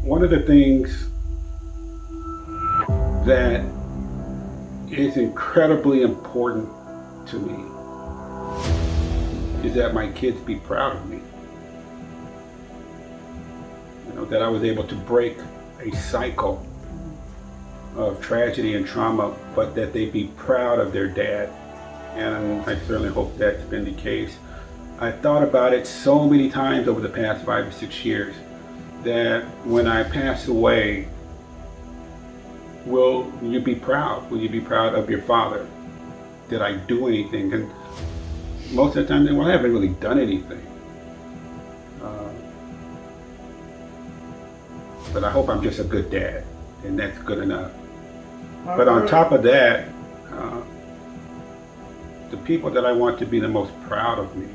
One of the things that is incredibly important to me is that my kids be proud of me. That I was able to break a cycle of tragedy and trauma, but that they be proud of their dad. And I certainly hope that's been the case. I thought about it so many times over the past 5 or 6 years that when I pass away, will you be proud? Will you be proud of your father? Did I do anything? And most of the time, well, I haven't really done anything. But I hope I'm just a good dad, and that's good enough. But on top of that, the people that I want to be the most proud of me.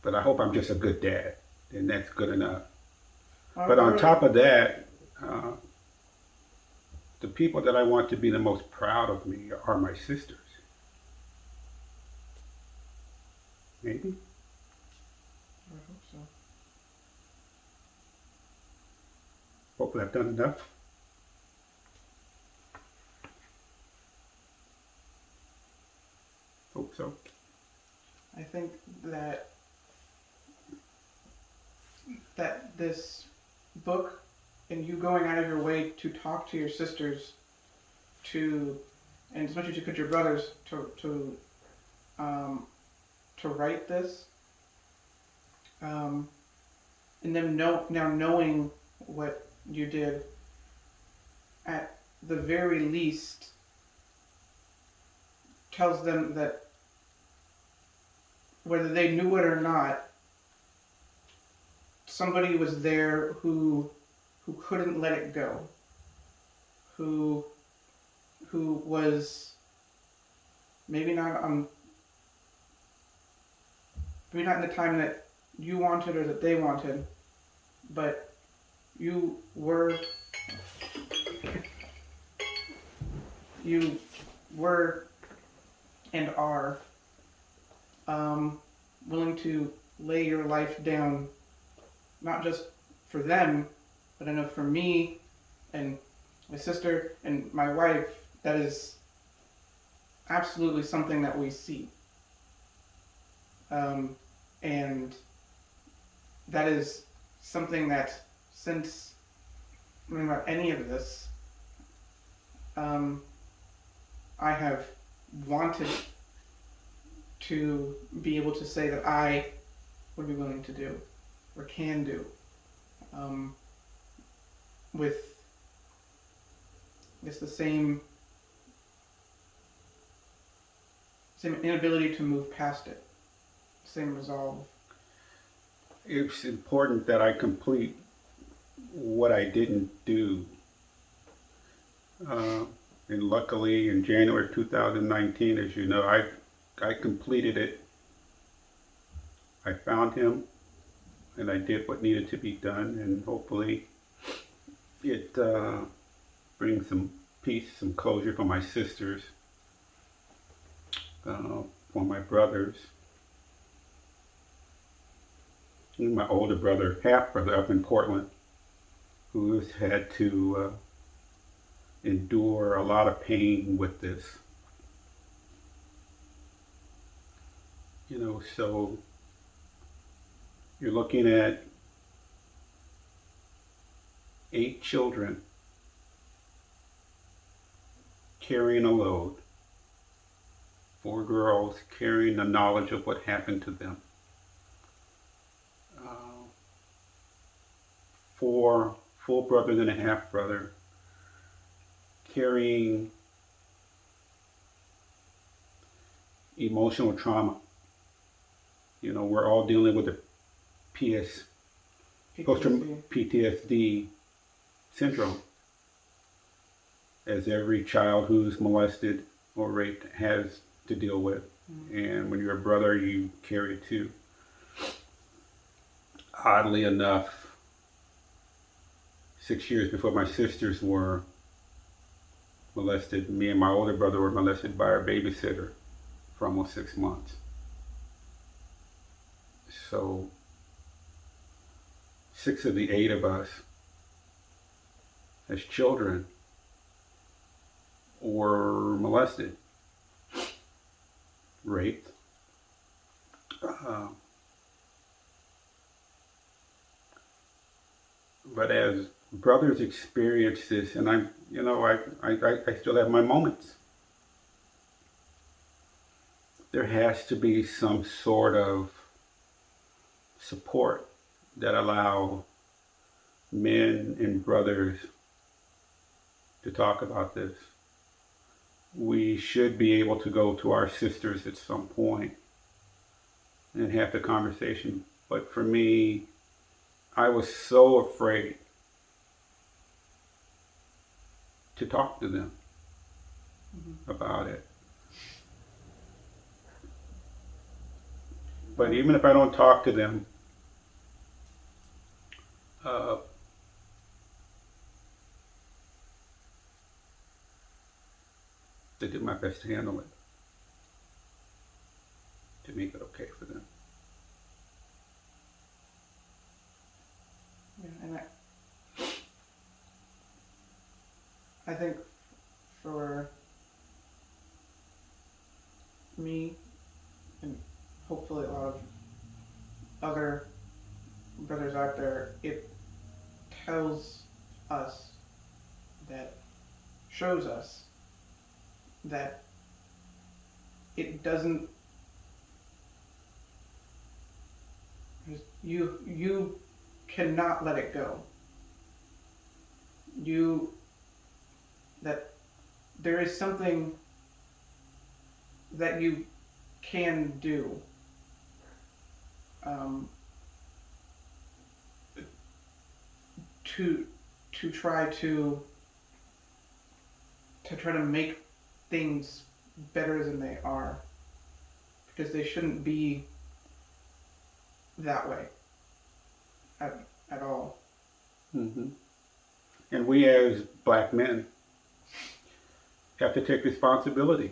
But I hope I'm just a good dad, and that's good enough. But on top of that, the people that I want to be the most proud of me are my sisters. Maybe? I hope so. Hopefully I've done enough. Hope so. I think that this book and you going out of your way to talk to your sisters, and as much as you could your brothers to write this, and them now knowing what you did, at the very least tells them that whether they knew it or not, somebody was there who couldn't let it go, who was maybe not in the time that you wanted or that they wanted, but you were and are willing to lay your life down, not just for them, but I know for me and my sister and my wife, that is absolutely something that we see. And that is something that since learning about any of this, I have wanted to be able to say that I would be willing to do or can do, with I guess the same inability to move past it, same resolve. It's important that I complete what I didn't do. And luckily in January 2019, as you know, I completed it. I found him and I did what needed to be done, and hopefully it brings some peace, some closure for my sisters, for my brothers, and my older brother, half brother up in Portland, who has had to endure a lot of pain with this. So you're looking at 8 children carrying a load, 4 girls carrying the knowledge of what happened to them, 4 full brothers and a half brother carrying emotional trauma. We're all dealing with the PTSD syndrome, as every child who's molested or raped has to deal with. And when you're a brother, you carry it too. Oddly enough, 6 years before my sisters were molested, me and my older brother were molested by our babysitter for almost 6 months. So 6 of the 8 of us as children were molested, raped. But as brothers experience this, and I still have my moments. There has to be some sort of support that allow men and brothers to talk about this. We should be able to go to our sisters at some point and have the conversation. But for me, I was so afraid to talk to them about it. But even if I don't talk to them, I did my best to handle it, to make it okay for them. Yeah, and I think for me, and hopefully a lot of other brothers out there, it tells us, that shows us that it doesn't, you cannot let it go. That there is something that you can do to try to make things better than they are, because they shouldn't be that way at all. Mm-hmm. And we as black men have to take responsibility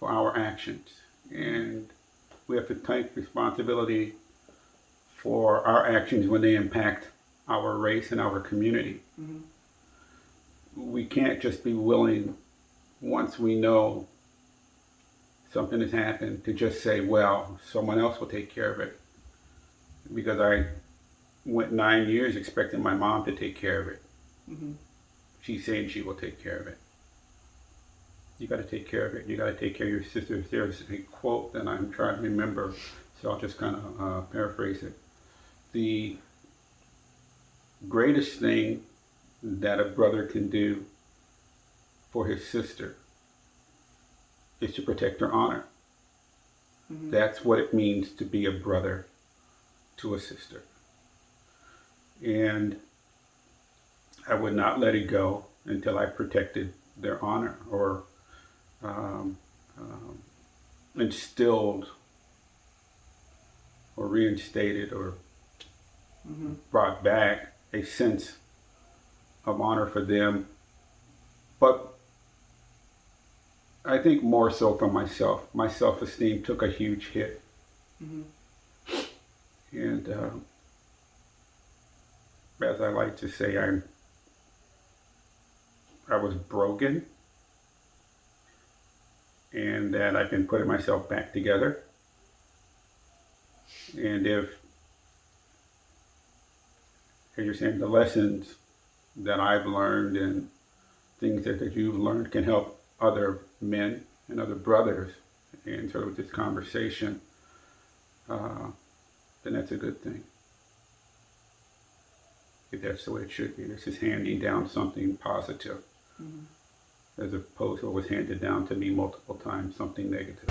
for our actions, and we have to take responsibility for our actions when they impact our race and our community. Mm-hmm. We can't just be willing, once we know something has happened, to just say, well, someone else will take care of it. Because I went 9 years expecting my mom to take care of it. Mm-hmm. She's saying she will take care of it. You got to take care of it. You got to take care of your sisters. There's a quote that I'm trying to remember, so I'll just kind of paraphrase it. The greatest thing that a brother can do for his sister is to protect her honor. Mm-hmm. That's what it means to be a brother to a sister. And I would not let it go until I protected their honor, or instilled or reinstated or brought back a sense of honor for them. But I think more so for myself. My self-esteem took a huge hit. Mm-hmm. And as I like to say, I was broken, and that I've been putting myself back together. And if, as you're saying, the lessons that I've learned and things that you've learned can help other men and other brothers, and sort of with this conversation, then that's a good thing. If that's the way it should be. This is handing down something positive, as opposed to what was handed down to me multiple times, something negative.